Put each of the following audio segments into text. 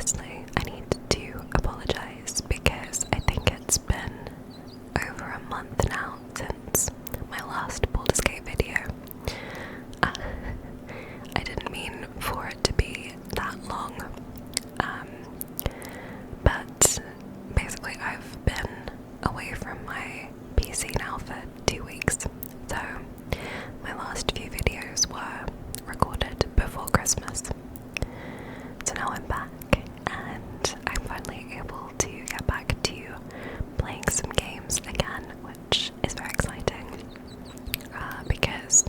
firstly, I need to apologise because I think it's been over a month now since my last Baldur's Gate video. I didn't mean for it to be that long, but basically I've been away from my PC now for 2 weeks, so my last few videos were recorded before Christmas. So now I'm back and I'm finally able to get back to playing some games again, which is very exciting because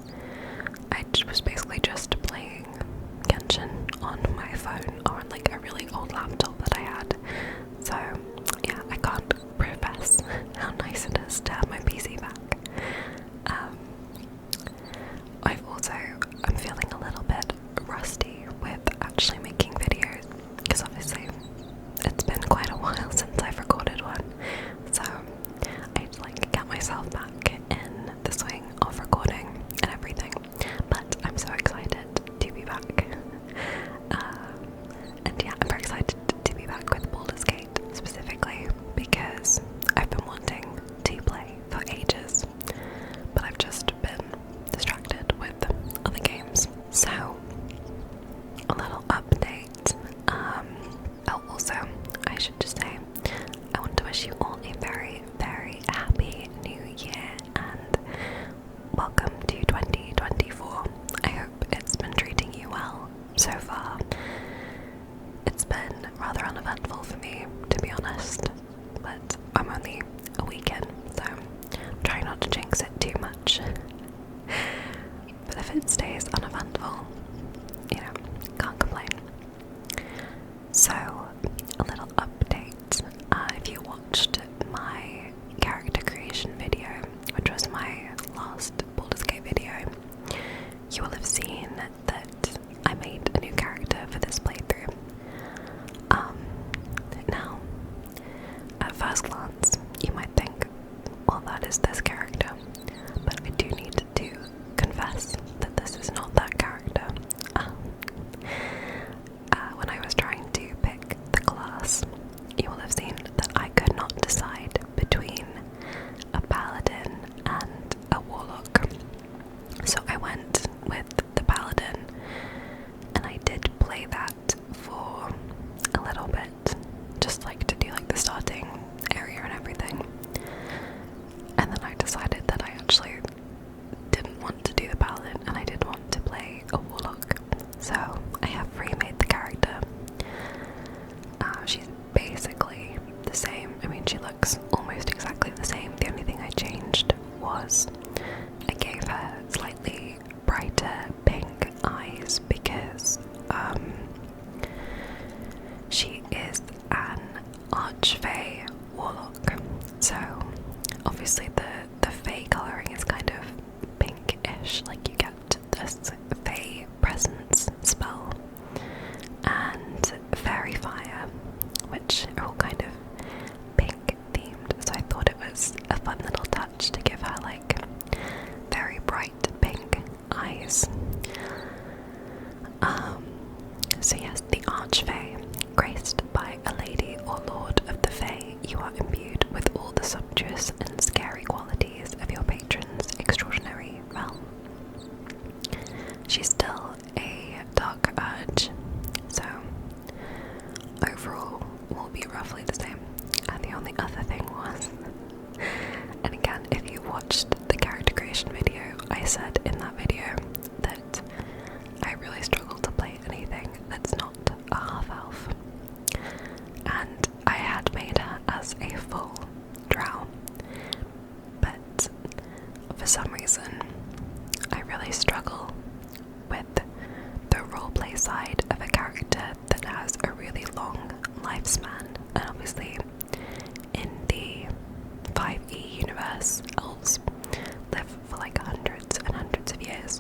I was basically just playing Genshin on my phone or on like a really old laptop that I had. So yeah, I can't profess how nice it is to have my PC back. I'm feeling a little bit rusty with actually making videos because obviously it's been quite a while since I've recorded one, so I had to like get myself back in the swing of recording and everything. But I'm so excited to be back, and yeah, I'm very excited to be back with Baldur's Gate specifically because I've been wanting to play for ages, but I've just been distracted with other games. So, a little update. Also, I should just say, I want to wish you all a very, very happy new year and welcome to 2024. I hope it's been treating you well so far. It's been rather uneventful for me, to be honest, but I'm only a week in, so I'm trying not to jinx it too much. But if it stays uneventful, you know, can't complain. So, a little update. If you watched my character creation video, which was my last Baldur's Gate video, you will have seen that I made a new character for this playthrough. Now, at first glance, you might think, well, that is this character, but I do need to confess that this is not that character. When I was trying to pick the class, you will have seen that I could not decide between a paladin and a warlock. So I went with the paladin, and I did play that for a little bit, just like to do like the starting area and everything. And then I decided that I actually didn't want to do the paladin and I did want to play a warlock. So I have remade the character. She's basically the same. I mean, she looks almost exactly the same. The only thing I changed was I gave her slightly brighter pink eyes because she is an archfey warlock. So obviously the fey colouring is kind of pinkish, like you get this fey presence spell and fairy fire, which are all kind of pink themed, so I thought it was a fun little touch to give her like very bright pink eyes. So yes, the Archfey, graced by a lady or lord of the Fey, you are imbued with all the sumptuous and scary qualities of your patron's extraordinary realm. She's still a dark urge, so overall will be roughly the same. And the only other thing was, and again, if you watched the character creation video, I said in that video that I really struggle to play anything that's not a half-elf. And I had made her as a full drow, but for some reason I really struggle with the roleplay side of a character that has a really long lifespan. And obviously in the 5e universe, elves live for like hundreds and hundreds of years.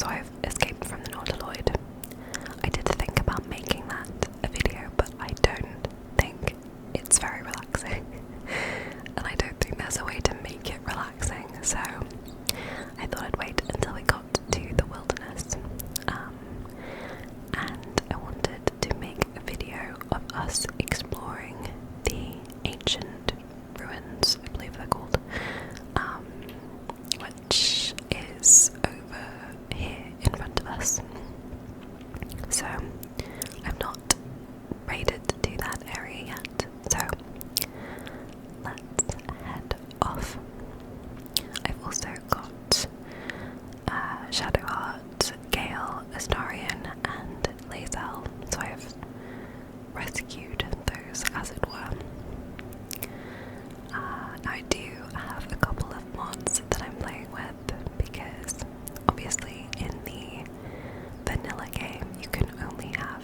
so I've escaped from the Nautiloid. I did think about making that a video, but I don't think it's very relaxing. And I don't think there's a way to make it relaxing, so I thought I'd wait until we got to the wilderness. And I wanted to make a video of us exploring the ancient ruins, I believe they're called, which is over here in front of us. So I've not raided to that area yet, so let's head off. I've also got Shadowheart, Gale, Astarion, and Lae'zel, so I've rescued those, as it were. I do have a couple of mods that I'm playing with, because obviously in the vanilla game you can only have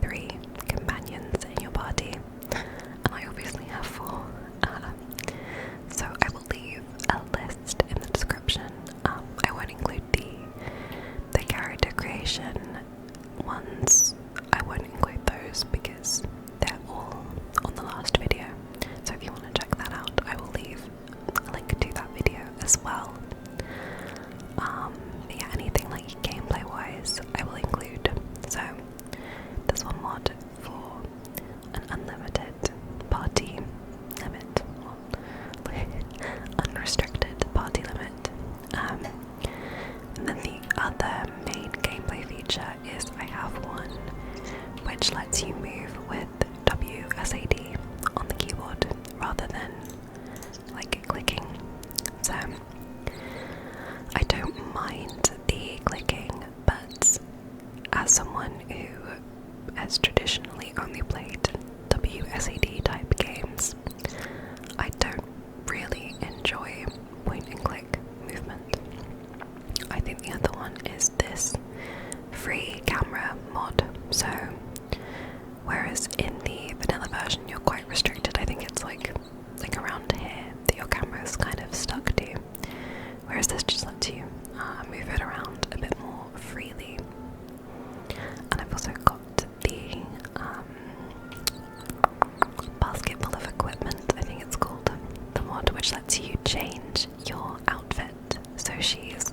3 companions in your party, and I obviously have 4. So I will leave a list in the description. I won't include the character creation ones. I won't include those because they're all on the last video. So if you want to check that out, I will leave a link to that video as well. But yeah, anything like gameplay wise, I will include. So there's one mod for an unlimited party limit, unrestricted party limit. And then the other main gameplay feature is I have one which lets you move with WSAD on the keyboard rather than like clicking. So I don't mind the clicking, but as someone who has traditionally only played WSAD type games, I don't really enjoy point and click movement. I think the other one is this free camera mod. So whereas in the vanilla version you're quite restricted, I think it's like around here that your camera is kind of stuck to, whereas this just lets you move it around a bit more freely. And I've also got the basketful of equipment, I think it's called, the mod which lets you change your outfit. So she's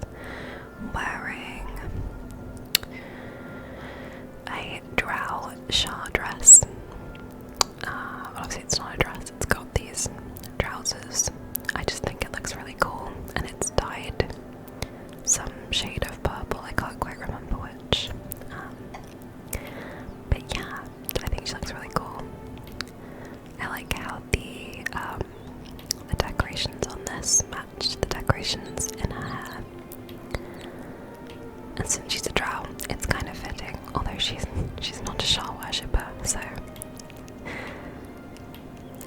wearing a drow Shah dress. Obviously it's not a dress, it's got these trousers. I just think it looks really cool, and it's dyed some shade of purple, I can't quite remember which. But yeah, I think she looks really cool. I like how the decorations on this match the decorations in her hair. And since she's a drow, it's kind of fitting, although she's not a Shah worshipper, so.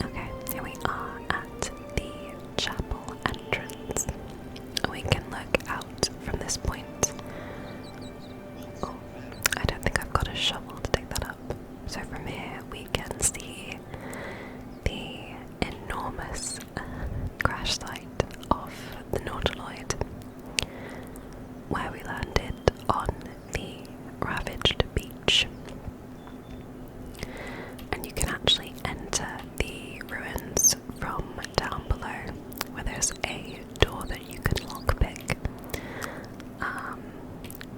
Okay, here we are at the chapel entrance. We can look out from this point. Oh, I don't think I've got a shovel to dig that up. So from here we can see the enormous crash site of the Nautiloid, where we landed on the ravaged beach. And you can actually enter the ruins from down below, where there's a door that you can lockpick.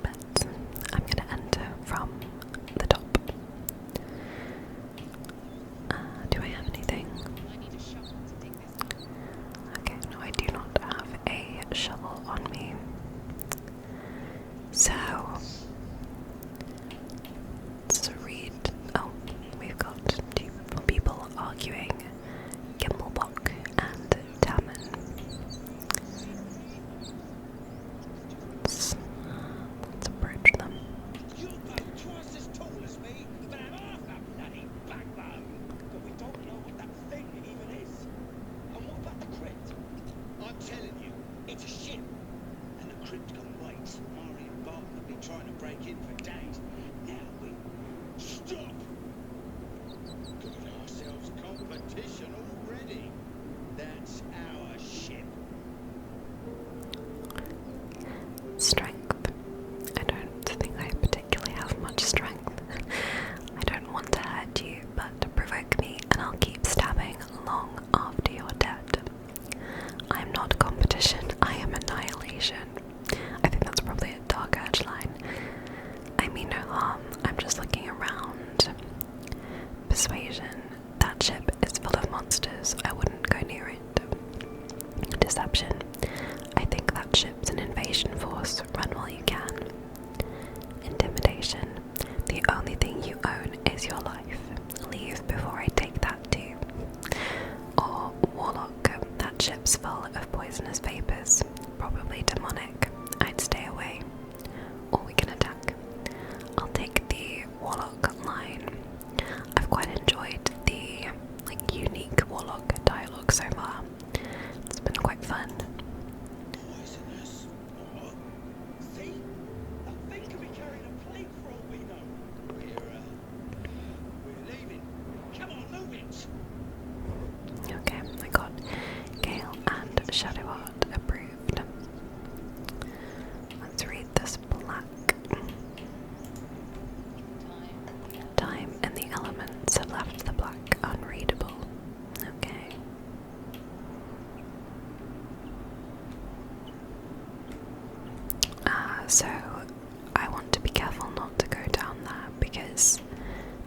But I'm going to enter from the top. Do I have anything? Okay, no, I do not have a shovel on me. So let's read. Oh, we've got 2 people arguing, Gimblebock and Tammin. Let's approach them. You're about twice as tall as me, but have half a bloody backbone. But we don't know what that thing even is. And what about the crypt? I'm telling you, it's a ship. And the crypt can wait. Mari and Baldur have been trying to break in for days. Now we... Stop! Got ourselves competition already. That's our ship. Strength. I Persuasion. I think that's probably a dark edge line. I mean no harm, I'm just looking around. Persuasion. That ship is full of monsters, I wouldn't go near it. Deception. I think that ship's an invasion force, run while you can. Intimidation. The only thing you own is your life. Leave before I take that too. Or Warlock. That ship's full of poisonous vapors, probably demonic. I'd stay away. Or we can attack. I'll take the Warlock line. I've quite enjoyed the unique Warlock dialogue so far. It's been quite fun. Poisonous? What? See? That thing could be carrying a plague for all we know. We're leaving. Come on, move it! Okay, I got Gale and Shadow Art approved. Let's read this black. Time and the elements have left the black unreadable. Okay. So I want to be careful not to go down there because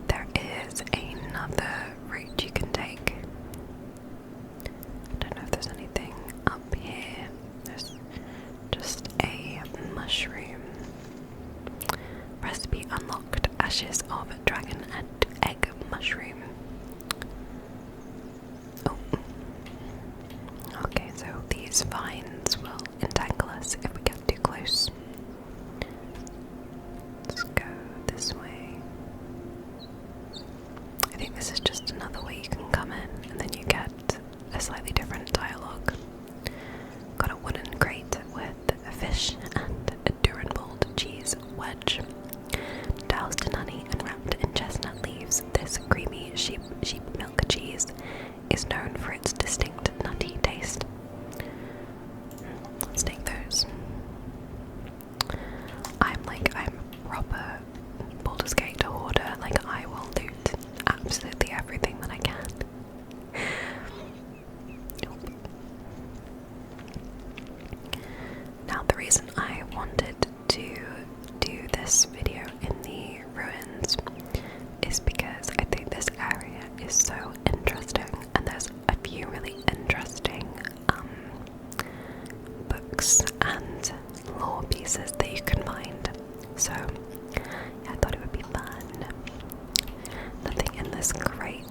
there is another route you can take. I don't know if there's anything up here. There's just a mushroom. Recipe unlocked. Ashes of dragon and egg mushroom. Oh. Okay, so these vines will entangle us if we get too close. Let's go this way. I think this is just another way you can come in, and then you get a slightly different dialogue. Got a wooden crate with a fish and a Durenbold cheese wedge. Doused in honey and wrapped in chestnut leaves, this creamy sheep milk cheese is known for its distinct nutty taste. Let's take those. I'm proper Baldur's Gate hoarder. Like, I will loot absolutely everything that I can. Nope. Now, the reason I wanted to do this video in the ruins is because I think this area is so interesting, and there's a few really interesting books and lore pieces that you can find. So yeah, I thought it would be fun. Nothing in this crate.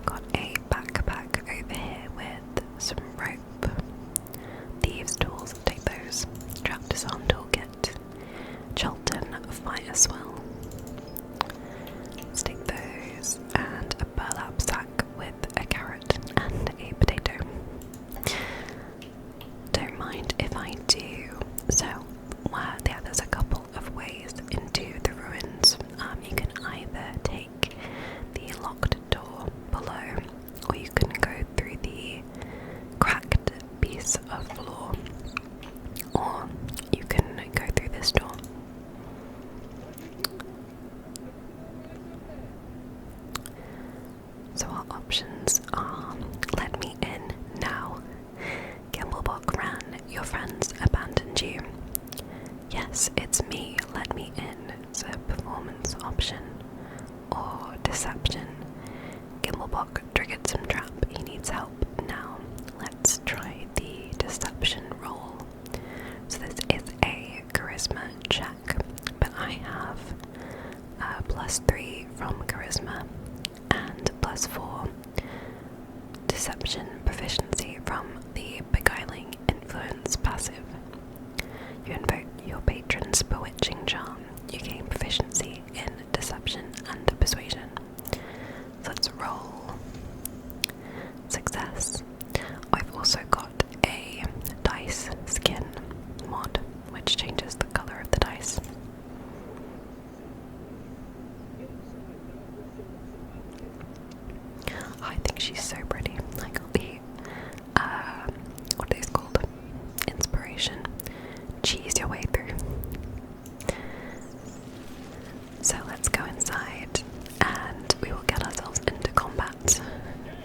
Got a backpack over here with some rope. Thieves' tools, take those. Trap disarm toolkit. Chelton fire swell. Let's take those, and a burlap sack with a carrot and a potato. Don't mind if I do. So, yeah, there's a couple of ways into the ruins. You can either take the locked door below, or you can go through the cracked piece of floor, or you can go through this door. So our options are: let me in now. Gimblebok ran, your friends abandoned you. Yes, it's me, let me in. It's a performance option. Or deception. Gimblebok triggered some trap, he needs help now. Let's try the deception roll. So this is a charisma check, but I have +3 from charisma and +4 deception proficiency from the beguiling influence passive. You invoke your patron's bewitching charm. You gain proficiency in deception and persuasion. So let's roll. Success. I've also got a dice skin mod, which changes the color of the dice. I think she's so pretty. Like the what are these called? Inspiration. Cheese your way through. So let's go inside and we will get ourselves into combat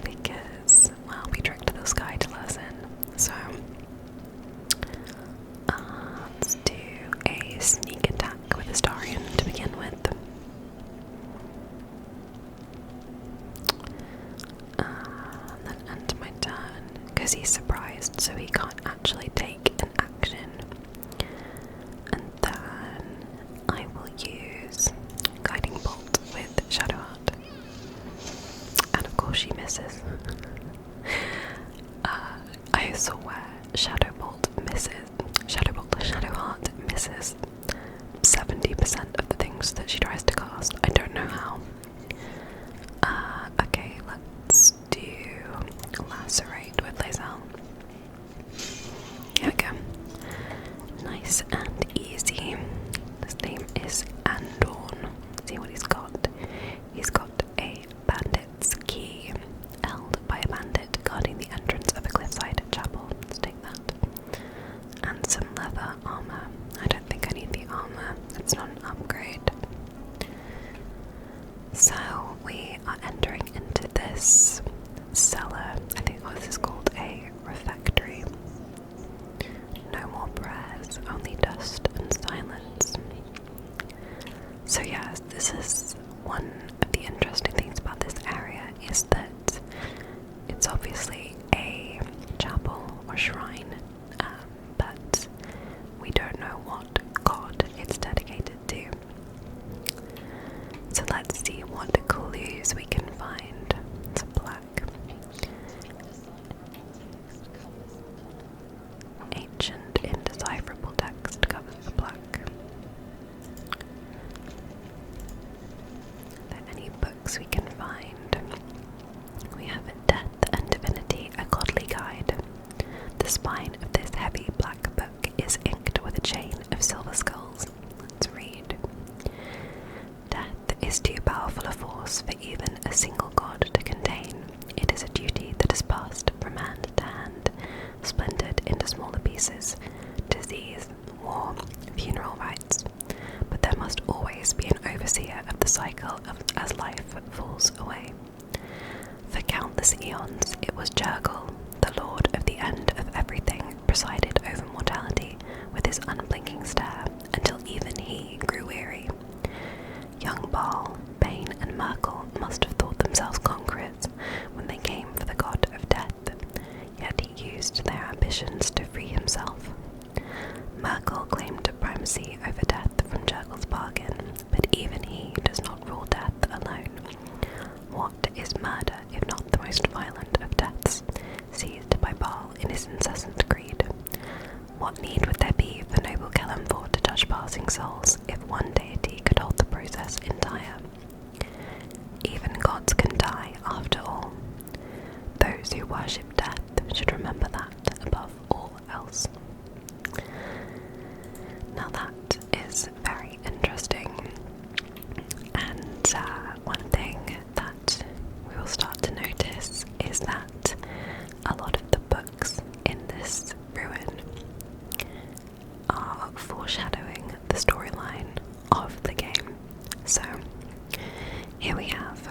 because, well, we tricked the sky to let us in. So because he's surprised, so he can't actually take an action. And then I will use Guiding Bolt with Shadow Heart. And of course she misses. I saw where Shadow Heart misses 70% of the things that she tries to cast. I don't know how. Okay, let's do Lacerate with Lae'zel. Here we go. Nice and easy. His name is Andorn. See what he's got. He's got a bandit's key, held by a bandit guarding the entrance of a cliffside chapel. Let's take that. And some leather armor. I don't think I need the armor. It's not an upgrade. So we are entering into this cellar. I think what this is called a refectory. No more prayers, only dust and silence. So yeah, this is one of the interesting things about this area is that it's obviously a chapel or shrine, but we don't know what god it's dedicated to. So let's see what clues we can find. It's black. Ancient indecipherable text covers the black. Are there any books we can find? We have Death and Divinity, a Godly Guide. The spine of this heavy black book is inked with a chain of silver skulls. Let's read. Death is too powerful a force for even a single god to contain. It is a duty that is passed from hand to hand, splintered into smaller pieces. Disease, war, funeral rites. But there must always be an overseer of the cycle as life falls away. For countless eons, it was Jergal, the lord of the end of everything, presided over mortality with his unblinking stare, until even he grew weary. Young Baal, Bane, and Merkel must have thought themselves conquerors when they came for the god of death, yet he used their ambitions to free himself. Merkel claimed primacy over death from Jergal's bargain, but even he does not rule death alone. What is murder if not the most violent of deaths, seized by Baal in his incessant greed? What need would there be for noble Kelemvor to touch passing souls if one deity could hold the process entire? Even gods can die, after all. Those who worship death should remember that above all else. Now that is very interesting, and one thing that we will start to notice is that a lot of the books in this ruin are foreshadowing the storyline of the game. So here we have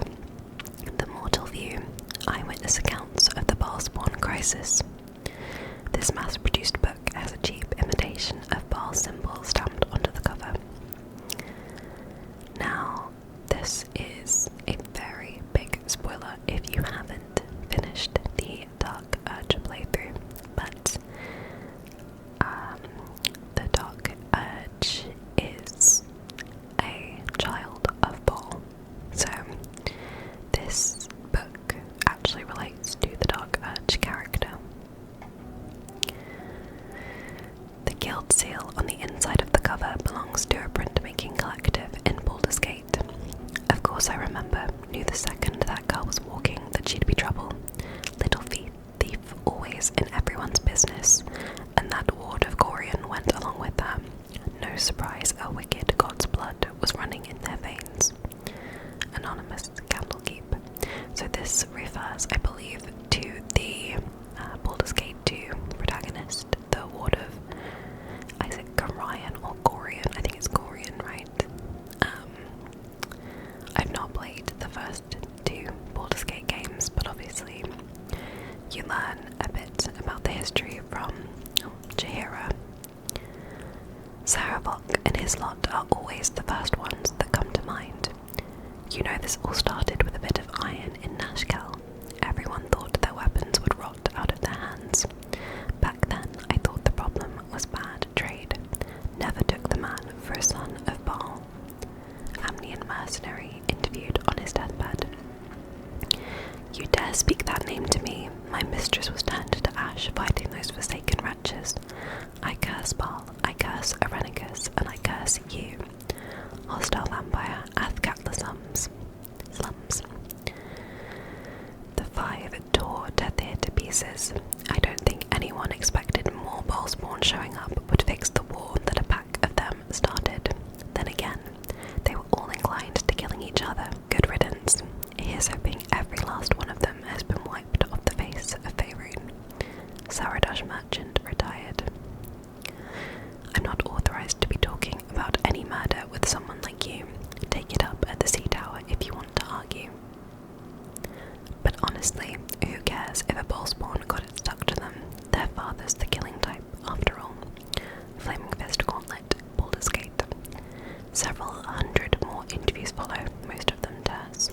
The Mortal View, eyewitness accounts of the Baalspawn crisis. This mass-produced book has a cheap imitation of Baal's symbol stamped onto the cover. Now, this is a very big spoiler if you haven't finished the Dark Urge playthrough, but the Dark Urge is a child of Baal. So this book actually relates to the Dark Urge character. The guild seal on the inside of the cover belongs to a printmaking collective in Baldur's Gate. Of course I remember, knew the second that girl was walking that she'd be trouble. Little thief always in everyone's business, and that ward of Gorion went along with her. No surprise a wicked god's blood was running in their veins. Anonymous Candlekeep. So this refers, I believe, to the Baldur's Gate 2 protagonist, the ward of, is it Gorion or Gorion? I think it's Gorion, right? I've not played the first two Baldur's Gate games, but obviously you learn a bit about the history from Jaheira. Sarabok and his lot are always the first ones that come to mind. You know, this all started with a bit of iron in Nashkel. Everyone thought their weapons would rot out of their hands My mistress was turned to ash fighting those forsaken wretches. I curse Baal, I curse Arenicus, and I curse you. Hostile vampire, Athkatla slums. The 5 tore Tethir to pieces. I don't think anyone expected more Ballspawn showing up would fix the war that a pack of them started. Then again, they were all inclined to killing each other. Good riddance. Here's hoping every last one of them has been wiped off the face of Faerun. Saradash merchant retired. I'm not authorized to be talking about any murder with someone like you. Take it up at the Sea Tower if you want to argue. But honestly, who cares if a Ballspawn got it stuck to them? Their father's the killing type, after all. Flaming Fist Gauntlet, Baldur's Gate. Several hundred more interviews follow, most of them terse.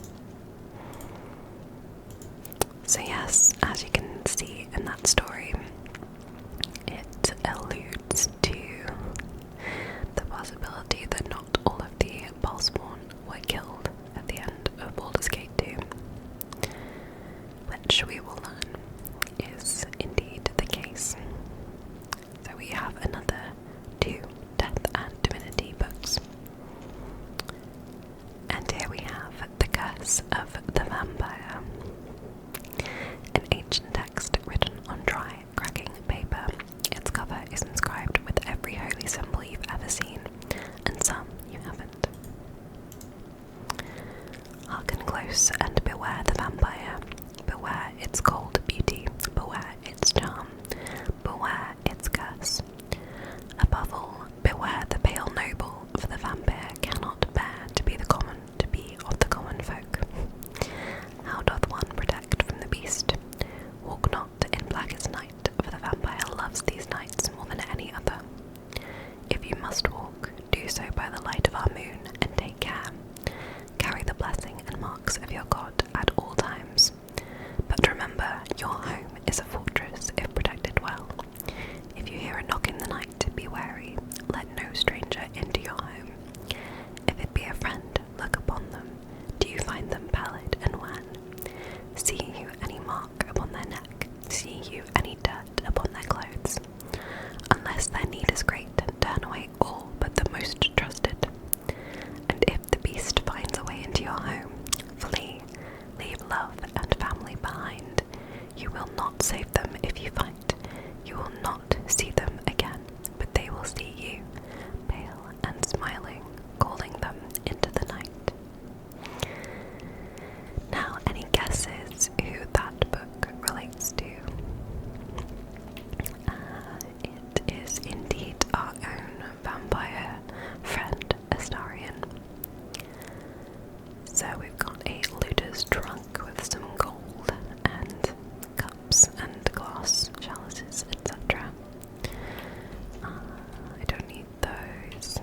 So yes, as you can see in that story, it alludes to the possibility that not all of the Ballspawn were killed at the end of Baldur's Gate 2, which we will learn is indeed the case. So we have another 2 Death and Divinity books. And here we have The Curse of the Vampire, an ancient text written on dry, cracking paper. Its cover is inscribed with every holy symbol you've ever seen, and some you haven't. Hearken close and beware the vampire. Beware its cold beauty. Beware its charm. Beware its curse. Above all, beware the pale noble, for the vampire cannot bear to be of the common folk. How doth one protect from the beast? Walk not in blackest night, for the vampire loves these nights more than any other. If you must walk, do so by the light of our moon, and take care. Carry the blessing and marks of your God at all times. But remember, your home is a fortress if protected well. If you hear a knock in the night, be wary. Let no stranger into your home. If it be a friend, look upon them. Do you find them pallid and wan? See you any mark upon their neck? See you any dirt upon their clothes? Unless their need is great, turn away all but the most trusted. And if the beast finds a way into your home, flee. Leave love and family behind. You will not save them if you fight. You will not see them again, but they will see you, pale and smiling, calling them into the night. Now, any guesses who that book relates to? It is indeed our own vampire friend, Astarion. So we've got a looter's trunk with some gold and cups and glass chalices, etc. I don't need those.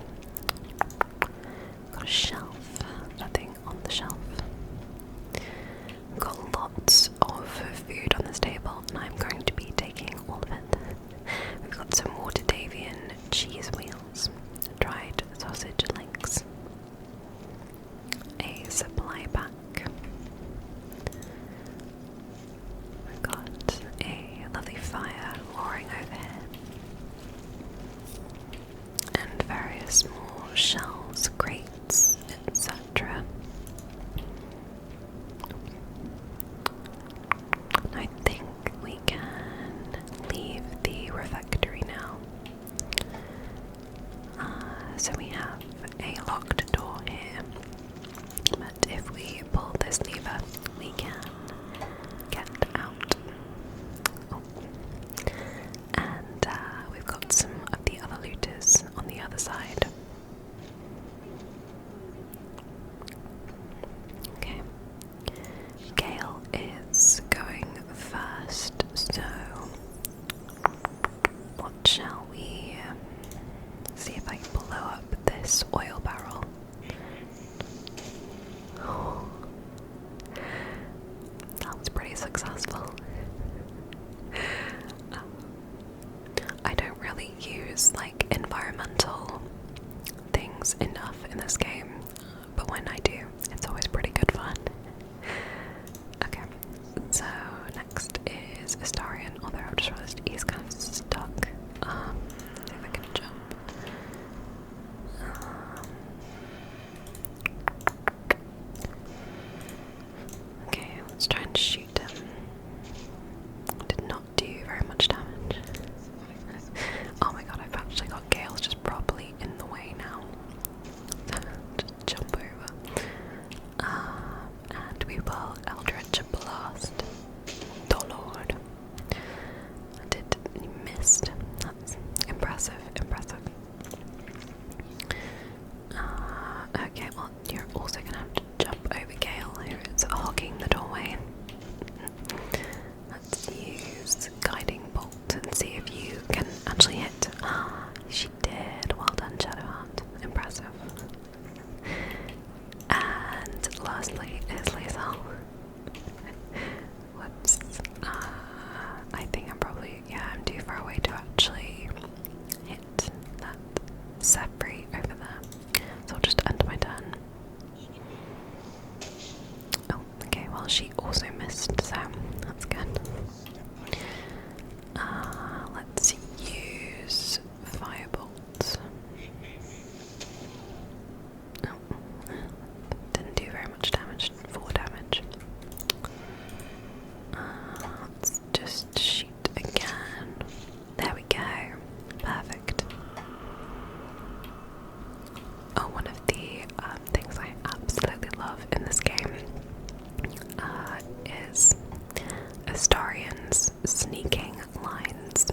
sneaking lines.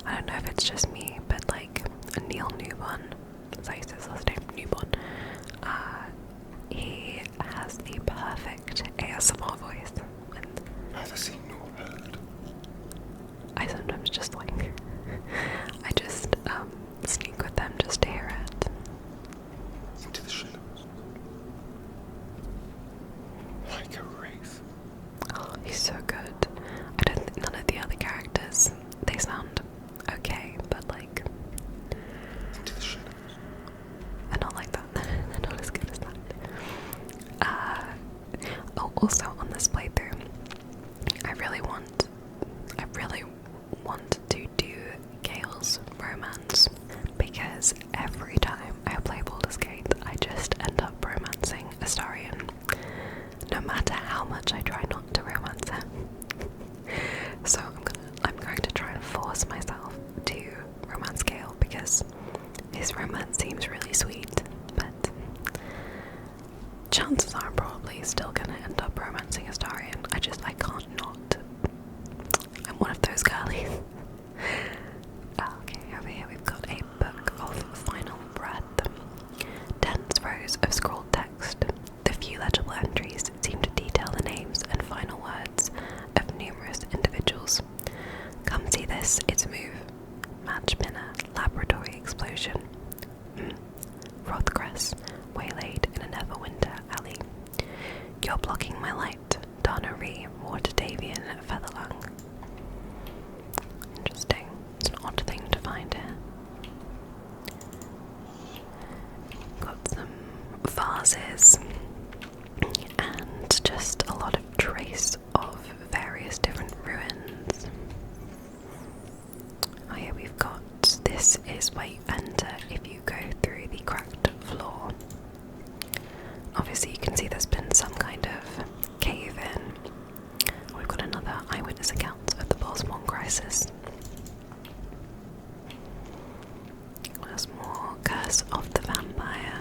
I don't know if it's just me, but like Neil Newborn, is that his last name? Newborn. He has the perfect ASMR voice. And neither seen nor heard. I sometimes just like, I just sneak with them just to hear it. Into the shadows. Like a wraith. Oh, he's so good. I don't think none of the other characters, they sound okay, but like, Into the shadows. they're not like that. They're not as good as that. Oh, also on this playthrough, I really want to do Gale's romance, because every time I play Baldur's Gate, I just end up romancing Astarion, no matter how much I try not to romance him. So I'm going to try and force myself to romance Gale, because his romance seems really sweet, but chances are I'm probably still gonna end up romancing Astarion. I can't not. I'm one of those girlies. Okay, over here we've got a book of final breath. Dense rows of scrolled text. The few legible entries seem to detail the names and final words of numerous individuals. Come see this, it's a move. Match pinner, laboratory explosion. Rothcress, waylaid in a Neverwinter alley. You're blocking my light. Donnery, Waterdavian, Featherlung. Interesting. It's an odd thing to find here. Got some vases and just a lot of trace of various different ruins. Oh yeah, we've got, this is where you enter if you go through the cracked floor. Obviously you can see there's been some kind of cave-in. We've got another eyewitness account of the Bosmont crisis. There's more Curse of the Vampire.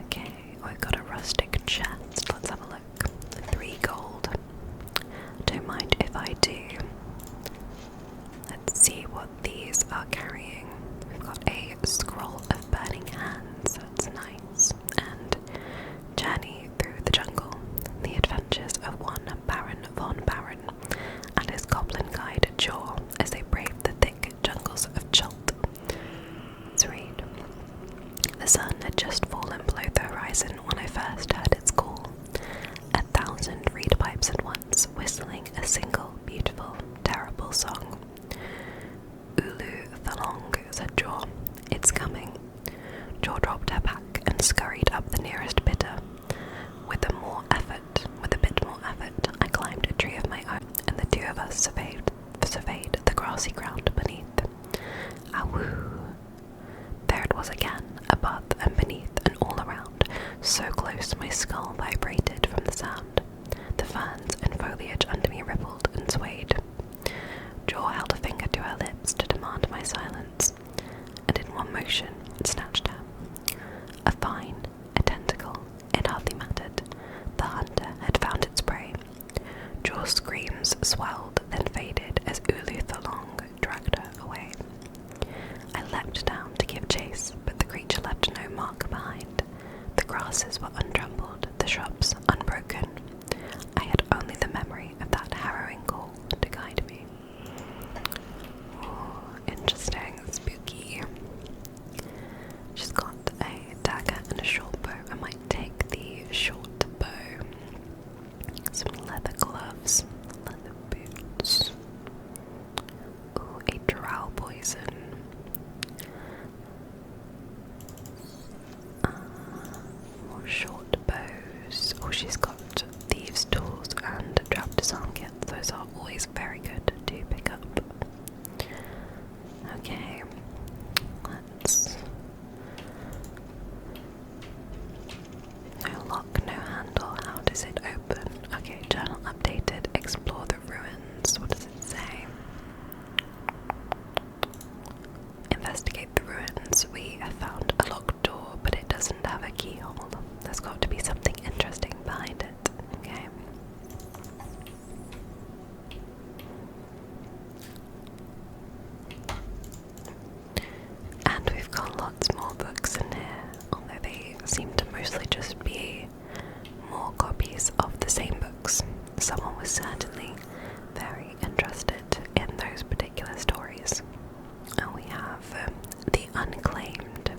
Okay, we've got a rustic chest. Let's have a look. 3 gold. Don't mind if I do. Let's see what these are carrying. We've got a scroll of burning hands. That's nice. And Journey Through the Jungle. The adventures of one Baron von Baron and his goblin guide Jaw as they brave the thick jungles of Chult. Let's read. The sun had just fallen below the horizon when I first heard its call. 1,000 reed pipes at once, whistling a single, beautiful, terrible song. Ulu Thalong, said Jaw. It's coming. Jaw dropped her pack and scurried up the nearest bitter. With a bit more effort, I climbed a tree of my own, and the two of us surveyed the grassy ground beneath. Awoo! There it was again, above and beneath and all around, so close my skull vibrated from the sound. The ferns and foliage under me rippled and swayed. Jaw held a finger to her lips to demand my silence, and in one motion snatched her. A vine, a tentacle, it hardly mattered. The hunter had found its prey. Jaw's screams swelled, then faded as Ulu Thalong dragged her away. I leapt down to give chase, but the creature left no mark behind. The grasses were untrampled, the shrubs unbroken. I had only the memory of that harrowing call to guide me. Oh, interesting, spooky. She's got a dagger and a short bow. I might take the short bow. Some leather gloves, leather boots. Ooh, a drow poison. More short bows. Oh, she's got series of the same books. Someone was certainly very interested in those particular stories. And we have The Unclaimed,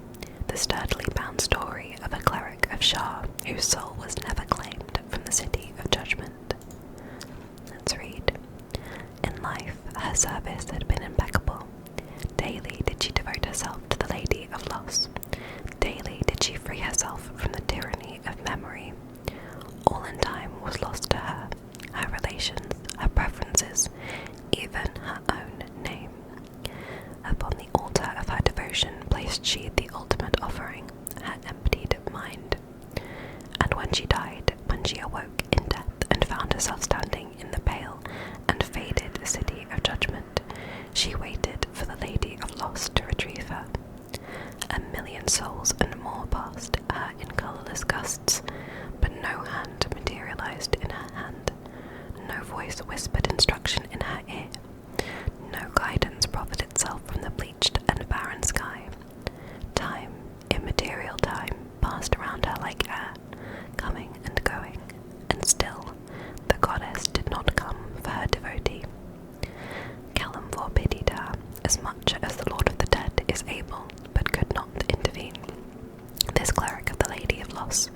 the sturdily bound story of a cleric of Shah whose soul was never claimed from the City of Judgment. Let's read. In life, her service had been impeccable. Daily did she devote herself to the Lady of Loss. Daily did she free herself from the tyranny of memory. All in time was lost to her, her relations, her preferences, even her own name. Upon the altar of her devotion placed she the ultimate offering, her emptied mind. And when she died, when she awoke in death and found herself standing in the pale and faded City of Judgment, she waited for the Lady of Loss to retrieve her. 1,000,000 souls and more passed her in colourless gusts, but no hand materialised in her hand, no voice whispered instruction in her ear, no guidance proffered itself from the bleached and barren sky. Time, immaterial time, passed around her like air, coming and going, and still the goddess did not come for her devotee. Calamvor pitied her as much as the Lord of the Dead is able, but could not intervene. This cleric of the Lady of Loss,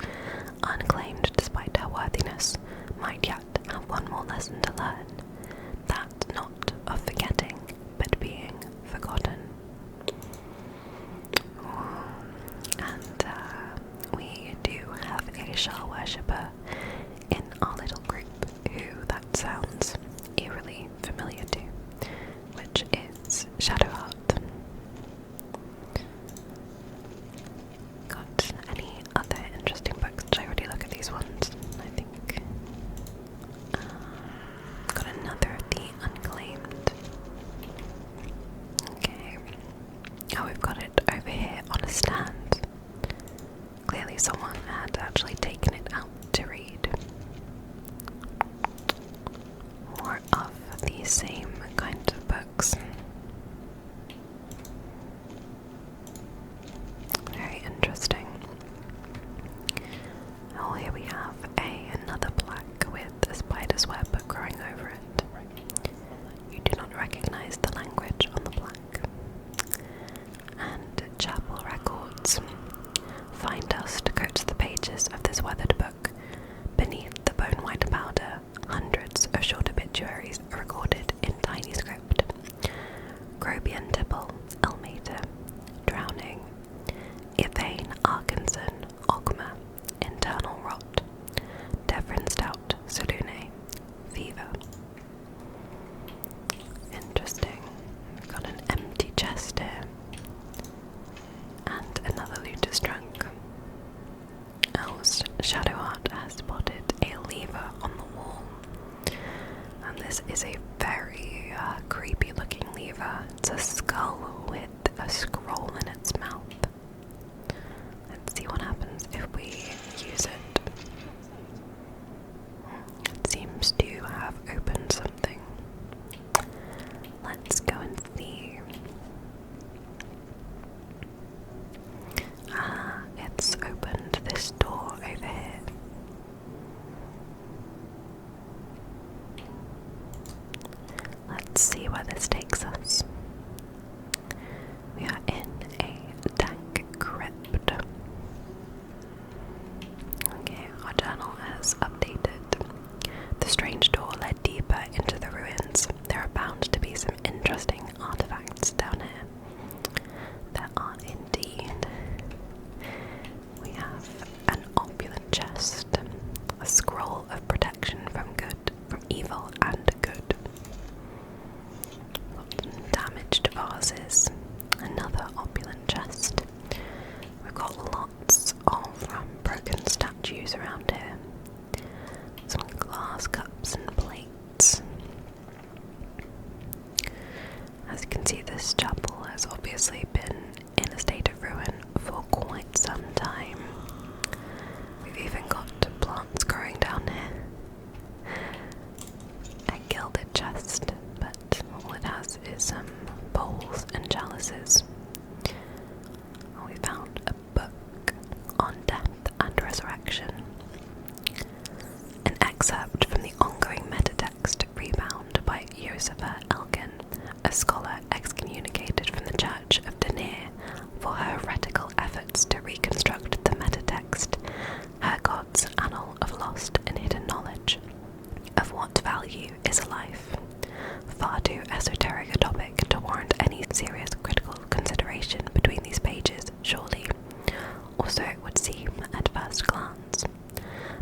unclaimed despite her worthiness, might yet have one more lesson to learn, that not of forgetting, but being forgotten. And we do have a Shah worshipper in our little group who that sounds eerily familiar to, which is Shadowheart. Got any other interesting books? Did I already look at these ones? I think. Got another of The Unclaimed. Okay. Oh, we've got it over here on a stand. Clearly someone had actually taken it out to read. More of the same kind of books. Very interesting. Oh, here we have another plaque with a spider's web growing over it. You do not recognize the language on the plaque. And chapel records. Fine dust coats the pages of this weathered book. Beneath the bone-white powder, hundreds of short obituaries are recorded in tiny script. Grobian Tipple, Elmater, drowning. Yvain Arkinson, Ogma, internal rot. Devrin Stout, Salune, fever. Interesting. We've got an empty chest here. And another looter's trunk. Shadowheart has spotted a lever on the wall. And this is a very creepy looking lever. It's a skull with a scroll in its mouth. Let's see what happens if we use it. It seems to have opened something. Let's go and see. It's opened this door over here. Let's see where this takes us. We are in a dank crypt. Okay, our journal has updated. The strange door led deeper into the ruins. There are bound to be some interesting artifacts down here. There are indeed. We have an opulent chest, a scroll of protection from evil and good. Damaged vases, another opulent chest. We've got lots of broken statues around here. Some glass cups and plates. As you can see, this chapel has obviously been in a state of ruin for quite some time. We've even got plants growing down here. A gilded chest, but all it has is some bowls and chalices. We found a book on death and resurrection. excerpt from the ongoing metatext Rebound by Josefa Elgin, a scholar excommunicated from the Church of Denier for her heretical efforts to reconstruct the metatext, her God's annal of lost and hidden knowledge. Of what value is a life? Far too esoteric a topic to warrant any serious critical consideration between these pages, surely, or so it would seem at first glance.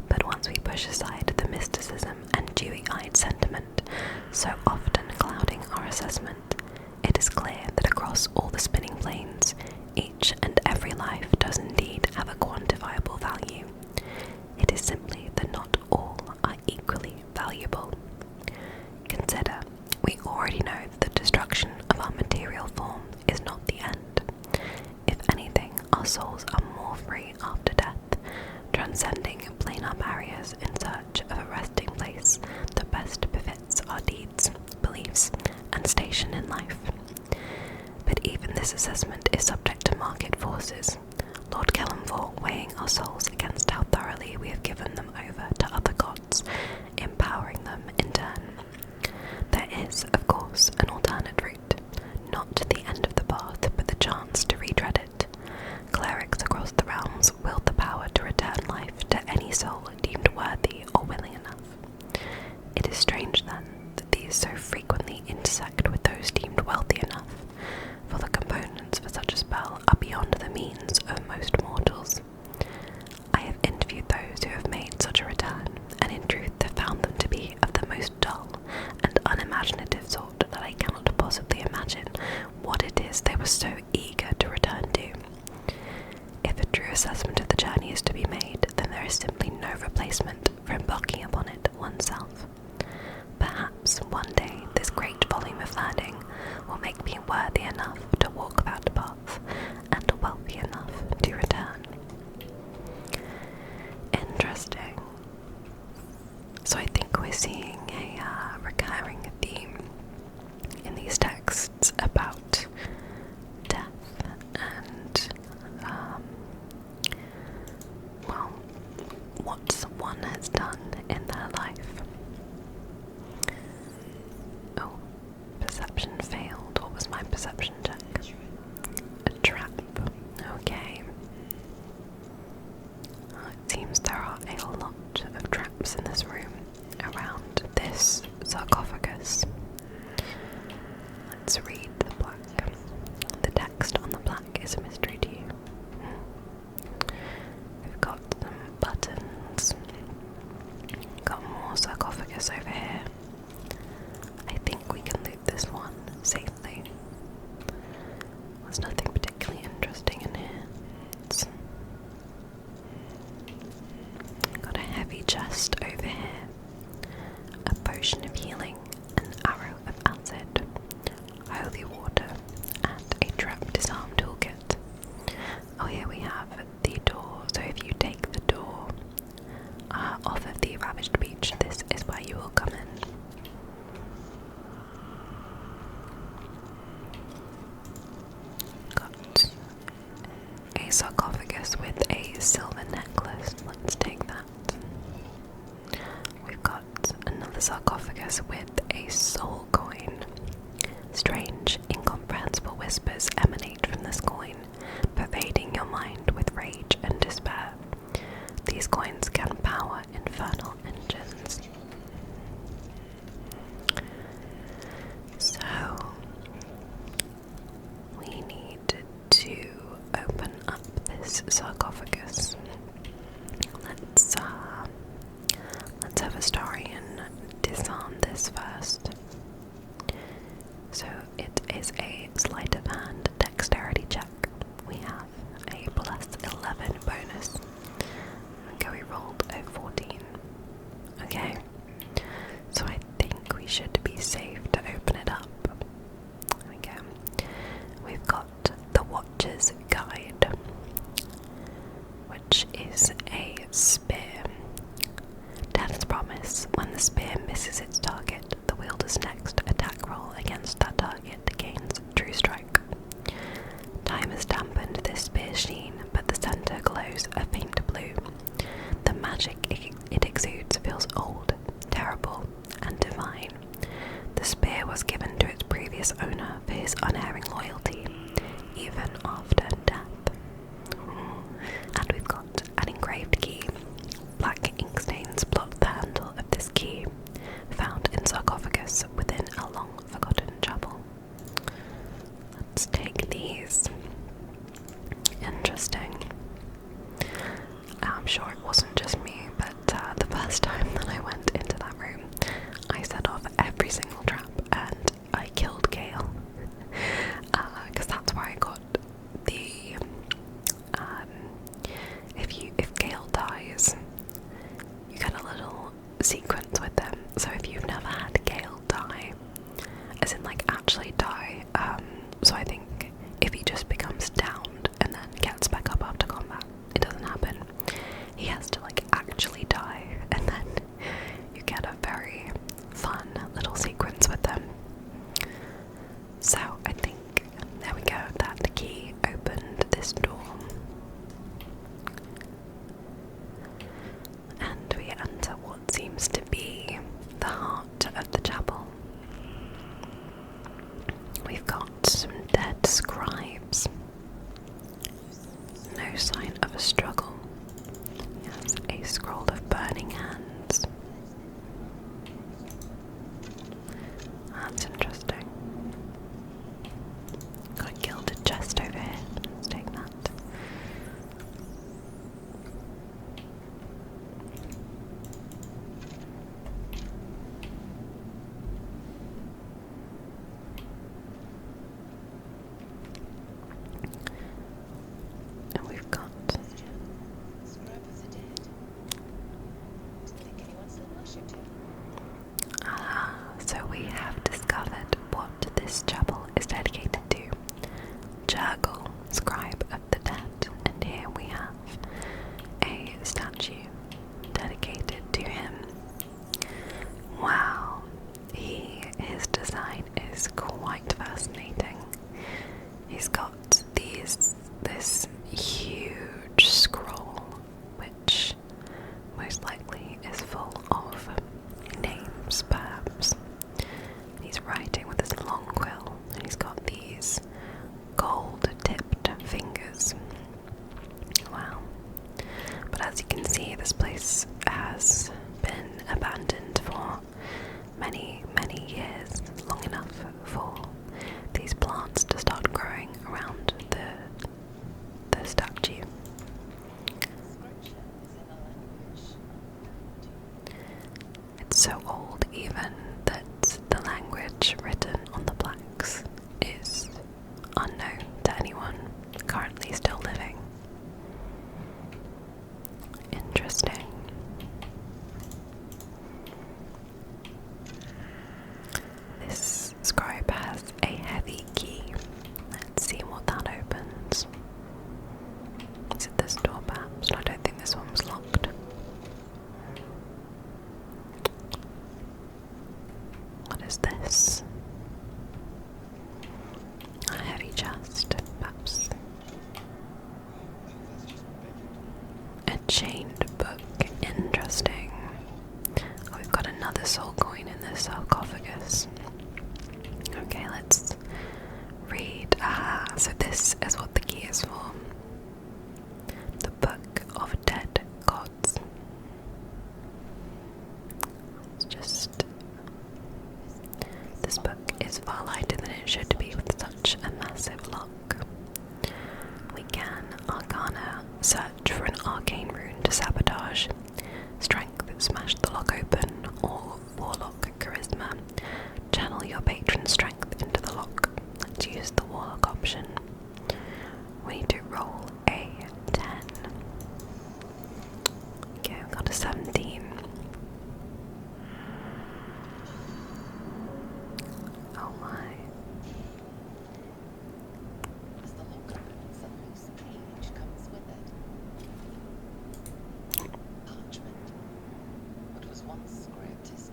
But once we push aside the mysticism and dewy-eyed sentiment so often clouding our assessment, it is clear that across all the spinning planes, each and every life does indeed have a quantifiable value. It is simply that not all are equally valuable. Consider, we already know that the destruction of our material form is not the end. If anything, our souls are more free after death, transcending planar barriers in search of a resting place that best befits our deeds, beliefs, and station in life. But even this assessment is subject to market forces, Lord Kellamvor weighing our souls against how thoroughly we have given them over to other gods, empowering them in turn. There is, of course, an alternate route, not the end of the path, but the chance to retread it. Clerics across the realms wield the power to return life to any soul deemed worthy or willing enough. It is strange, then, that these so frequently intersect with those deemed wealthy enough, for the components for such a spell are beyond the means of most mortals. I have interviewed those who have made such a return, and in truth have found them to be of the most dull and unimaginative sort that I cannot possibly imagine what it is they were so eager to return to. If a true assessment of the journey is to be made, then there is simply no replacement for embarking upon it oneself. Perhaps one day this great volume of learning will make me worthy enough to walk that path, and wealthy enough to return. Interesting. So I think we're seeing a recurring theme in these texts about death and, well, what someone has done in their life. Oh, perception failed. What was my perception check? A trap. Okay. It seems there are a lot of traps in this room around this sarcophagus. Let's read the plaque. The text on the plaque is a mystery to you. We've got some buttons. Got more sarcophagus over here. I think we can loot this one safely. There's nothing particularly interesting in here. Got a heavy chest over here, a potion of healing, an arrow of acid, holy water, and a trap disarm toolkit. Oh, here we have the door. So if you take the door off of the ravaged beach, this is where you will come in. Got a sarcophagus with a silver necklace. Let's take that. We've got another sarcophagus with a soul coin. Strange, incomprehensible whispers emanate from this coin, pervading your mind with rage and despair. These coins can power infernal engines. So, we need to open up this sarcophagus. Let's have a story and disarm this first. So it is a sleight of hand dexterity check. We have a plus 11 bonus. Okay, we rolled a 14. Okay, so I think we should be safe to open it up. There we go. We've got the Watcher's Guide, which is a spear. Death's promise: when the spear misses its target, the wielder's next attack roll against that target gains true strike. Time has dampened this spear's sheen, but the center glows a faint blue. The magic it exudes feels old sequence with them. So if you've never had Gale die, as in like actually die, so I think if he just becomes downed and then gets back up after combat, it doesn't happen. He has to like actually die, and then you get a very fun little sequence with them. So I think, there we go, that key opened this door. And we enter what seems to be the heart of the chapel. We've got some dead scribes. No sign of a struggle. Yes, a scroll of burning hands. That's interesting. Got a gilded chest over here. Let's take that. And we've got so we have discovered what this chapel is dedicated to. Jergal, scribe of the dead, and here we have a statue dedicated to him. Wow, his design is quite fascinating. He's got this huge scroll, which most likely is full of names, perhaps. He's writing with his long quill, and he's got these gold-tipped fingers. Wow. But as you can see, this place has been abandoned for many, many years, long enough for these plants to start growing around the statue. It's so old even that the language written on the plaques is unknown to anyone currently still living. Interesting. This scribe has a heavy key. Let's see what that opens. Is it this door perhaps? No, I don't think this one was locked. What is this? A heavy chest, perhaps. A chained book. Interesting. Oh, we've got another soul coin in this sarcophagus. Okay, let's read. So this is what the key is for. The Book of Dead Gods. It's just... This book is far lighter than it should be with such a massive lock. We can Arcana search for an arcane rune to sabotage, Strength smash the lock open, or Warlock Charisma channel your patron's strength into the lock. Let's use the Warlock option. We need to roll a 10. Okay, we've got a 17. Oh my. As the lock opens, a loose page comes with it. Parchment. What was once script is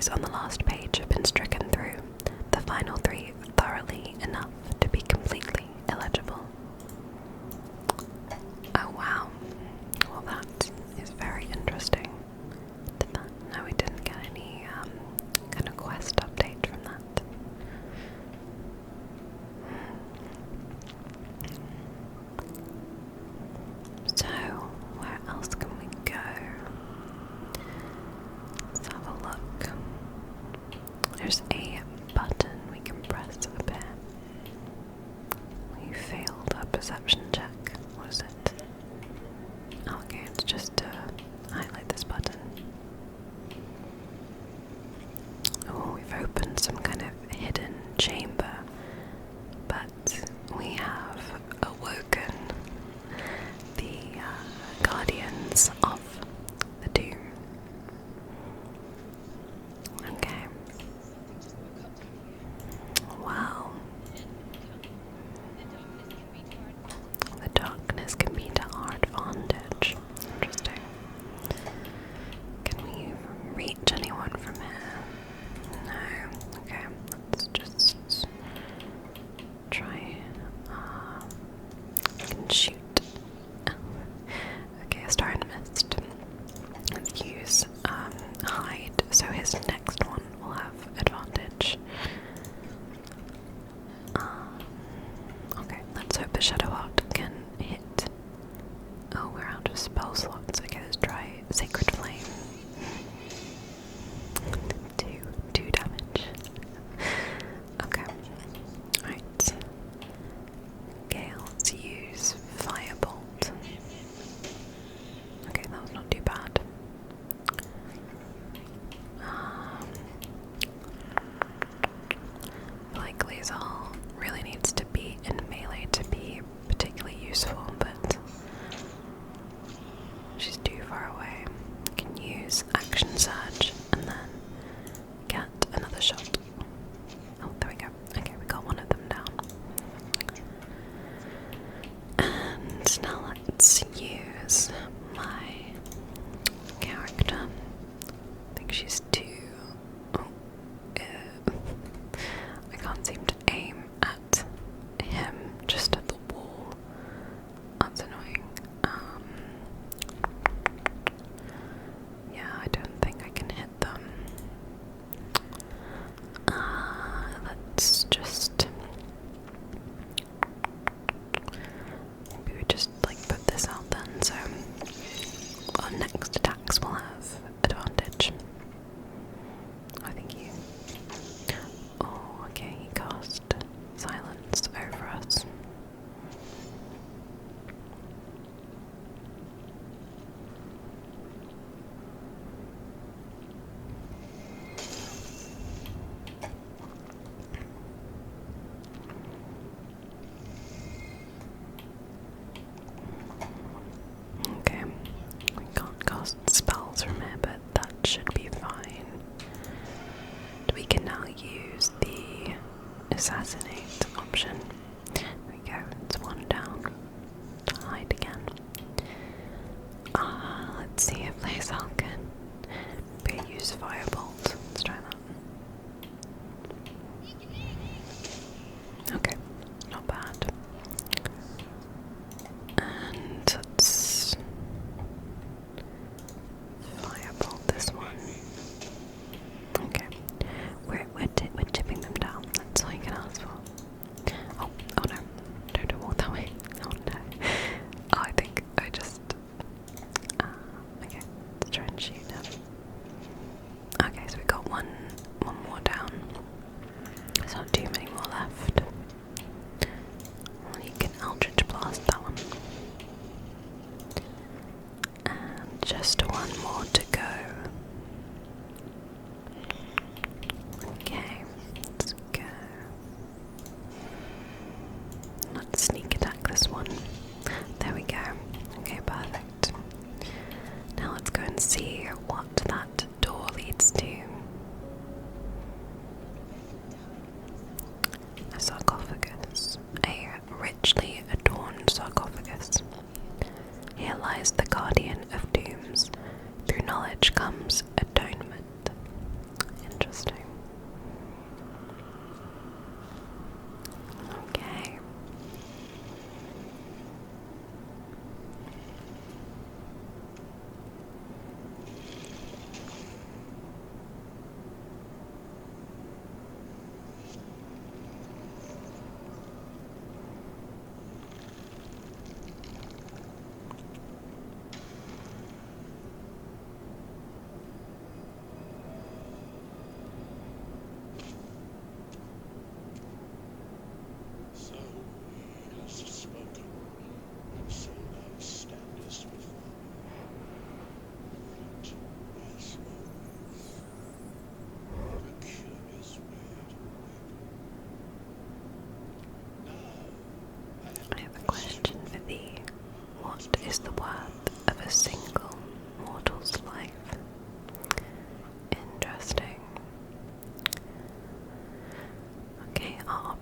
entries on the last page have been stricken through, the final 3 thoroughly enough to be completely illegible. Oh wow. Well, that is very interesting. No, we didn't get any kind of quest update from that. So, where else can we go? Let's have a look. There's a button we can press up here. We failed a perception check. What is it? Oh, okay, it's just to highlight this button. Oh, we've opened some kind of hidden chamber, but we have awoken the guardians of the tomb. Okay. Wow. The darkness can be to our advantage. Interesting. Can we reach anyone from here? No. Okay, let's just try. I can shoot. Okay, a star and mist. Let's use hide, so his next one will have advantage. Okay, let's hope the Shadow Heart can hit. Oh, we're out of spell slots. Okay, let's try Sacred Flame. 2 damage. Okay. Right. Okay, let's use Firebolt. Okay, that was not too bad. Like Lae'zel really needs to be in melee to be particularly useful, but she's too far away. I can use Action Surge and then get another shot. Oh, there we go. Okay, we got one of them down. And now let's use my character. I think she's too... Oh, I can't seem to aim at him, just at the wall. That's annoying. Yeah, I don't think I can hit them. Let's just... Maybe we just like put this out then, so our next attacks will have advantage. I think you... Oh, okay, he cast silence over us. Okay, we can't cast spells from here, but that should be fine. We can now use the assassinate option. There we go, it's one down. Hide again. Let's see if Lae'zel can use Firebolt. Let's try that. Okay, not bad. And let's Firebolt this one. Okay, we're tipping them down. That's all you can ask for. Oh no! Don't walk that way. Oh no! Oh, I think I just. Okay, let's try and shoot him. Okay,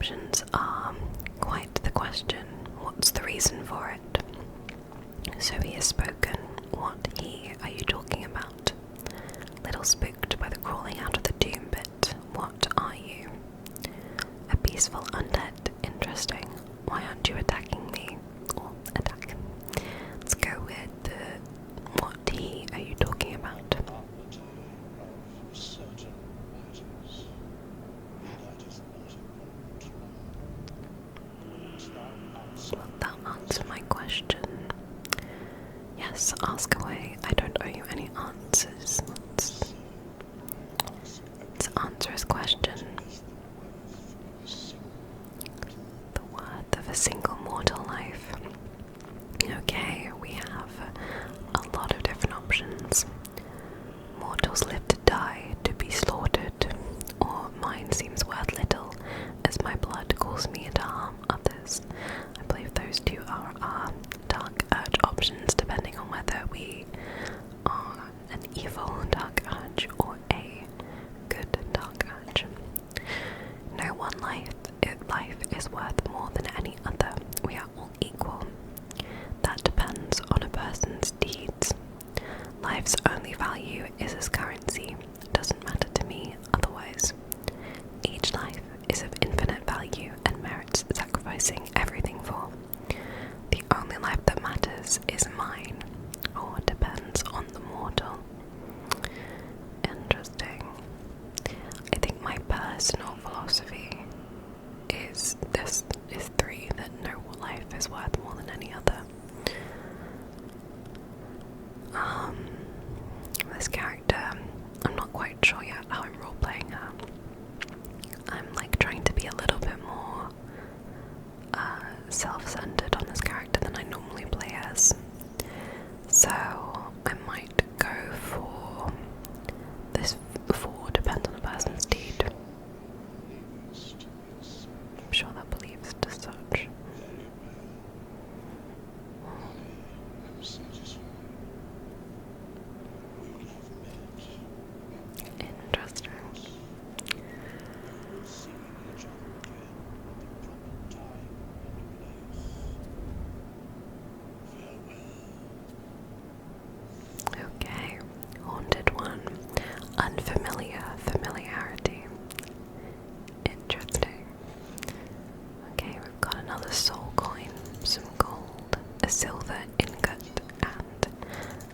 options are quite the question. What's the reason for it? So he has spoken. What are you talking about? Little spooked by the crawling out of the tomb bit. What are you? A peaceful undead. Interesting. Why aren't you attacking me? Or attack. Let's go with what are you talking about? Will that answer my question? Yes, ask away. I don't owe you any answers. Let's answer his question. The worth of a single mortal life. Okay, we have a lot of different options. Mortals live to die, to be slaughtered, or mine seems worth little, as my blood calls me to harm others. I believe those two are our dark urge options, depending on whether we are an evil dark urge or a good dark urge. No one life is worth more than any other. We are all equal. That depends on a person's deeds. Life's only value is as currency. It doesn't matter to me otherwise. Each life is of infinite value and merits sacrificing everything for. The only life that matters is mine, or depends on the mortal. Interesting. I think my personal philosophy is three, that no life is worth more than any other. This character, I'm not quite sure yet how I'm role-playing her. I'm like trying to be a little bit more self-centered on this character than I normally play as. So I might go for this 4 depends on a person's deed. I'm sure that believes to such. Interesting. Okay, haunted one. Unfamiliar familiarity. Interesting. Okay, we've got another soul coin, some gold, a silver ingot, and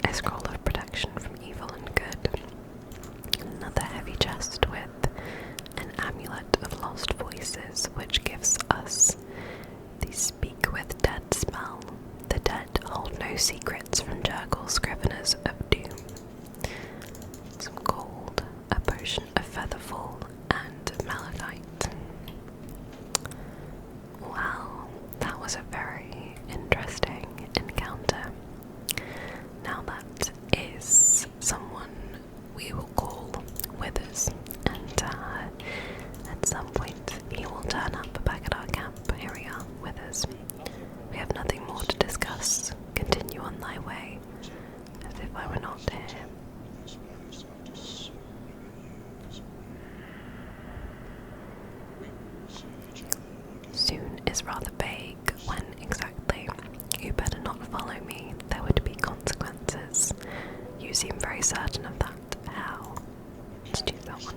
a scroll of protection from evil and good. Another heavy chest with an amulet of lost voices, which gives us the Speak with Dead spell. The dead hold no secrets from Jergal, Scriveners of Doom. Some gold, a potion of featherfall, and malachite. Wow, that was a very interesting encounter. Now that is someone we will call Withers, and at some point he will turn up back at our camp. Here we are, Withers. We have nothing more to discuss. Continue on thy way, as if I were not here. Soon is rather vague. When exactly? You better not follow me. There would be consequences. You seem very certain of that. How? Let's do that one.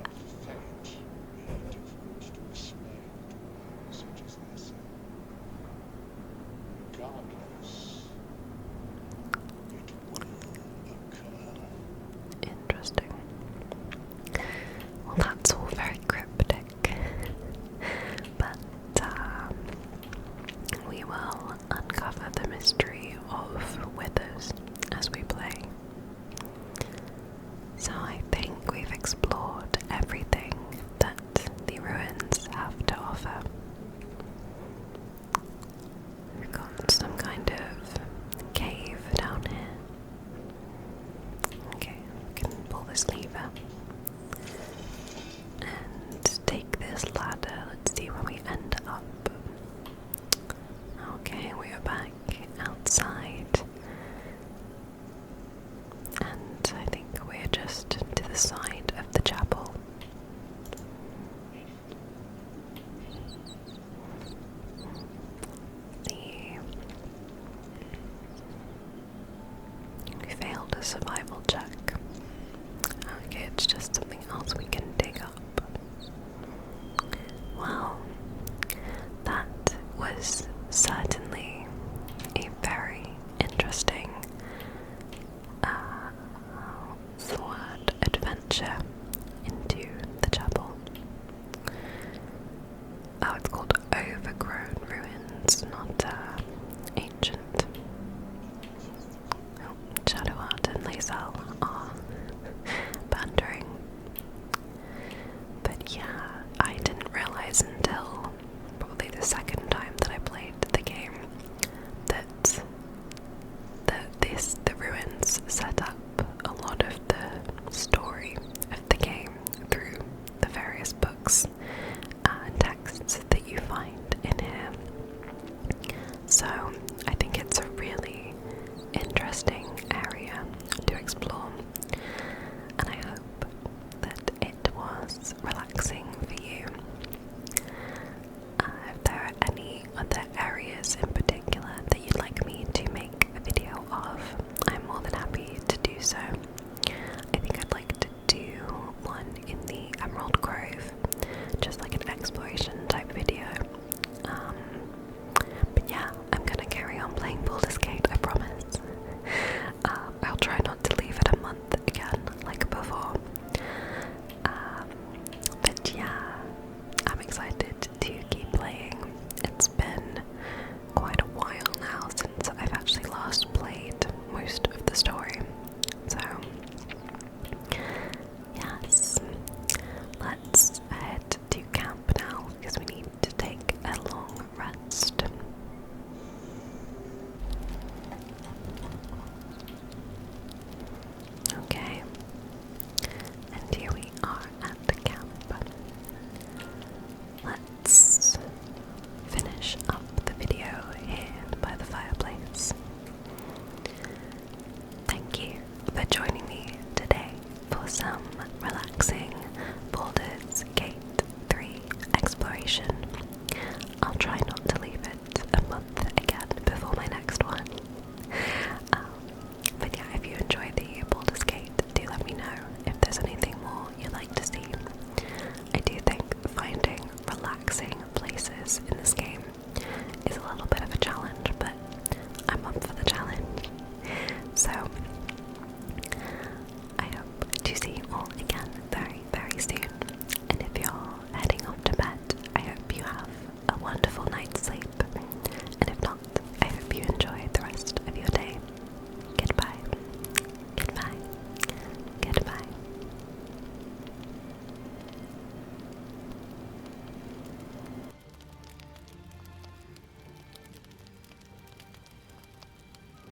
Interesting. Well, that's all very cryptic. But we will uncover the mystery of Withers as we play. So I think we've explored everything that the ruins have to offer. We've got some kind of cave down here. Okay, we can pull this lever and take this ladder. Let's see where we end up. Okay, we are back outside. And I think we're just to the side of the chapel. yeah, I didn't realize until probably the second time that I played the game that the ruins set up a lot of the story of the game through the various books and texts that you find in here. So I think it's a really interesting area to explore, and I hope that it was relaxing for you. If there are any other areas in particular that you'd like me to make a video of, I'm more than happy to do so. I think I'd like to do one in the Emerald Grove, just like an exploration type video. But yeah, I'm gonna carry on playing Baldur's Gate, I promise. I'll try not to leave it a month again, like before. But yeah, I'm excited to keep playing. It's been quite a while now since I've actually last played most of the story. So, yes, let's head to camp now because we need to take a long rest. Okay, and here we are at the camp. Let's finish up the video here by the fireplace. Thank you for joining me today for some relaxing Baldur's Gate 3 exploration. I'll try not to leave it a month again before my next one. But yeah, if you enjoy the Baldur's Gate, do let me know if there's anything more you'd like to see. I do think finding relaxing places in this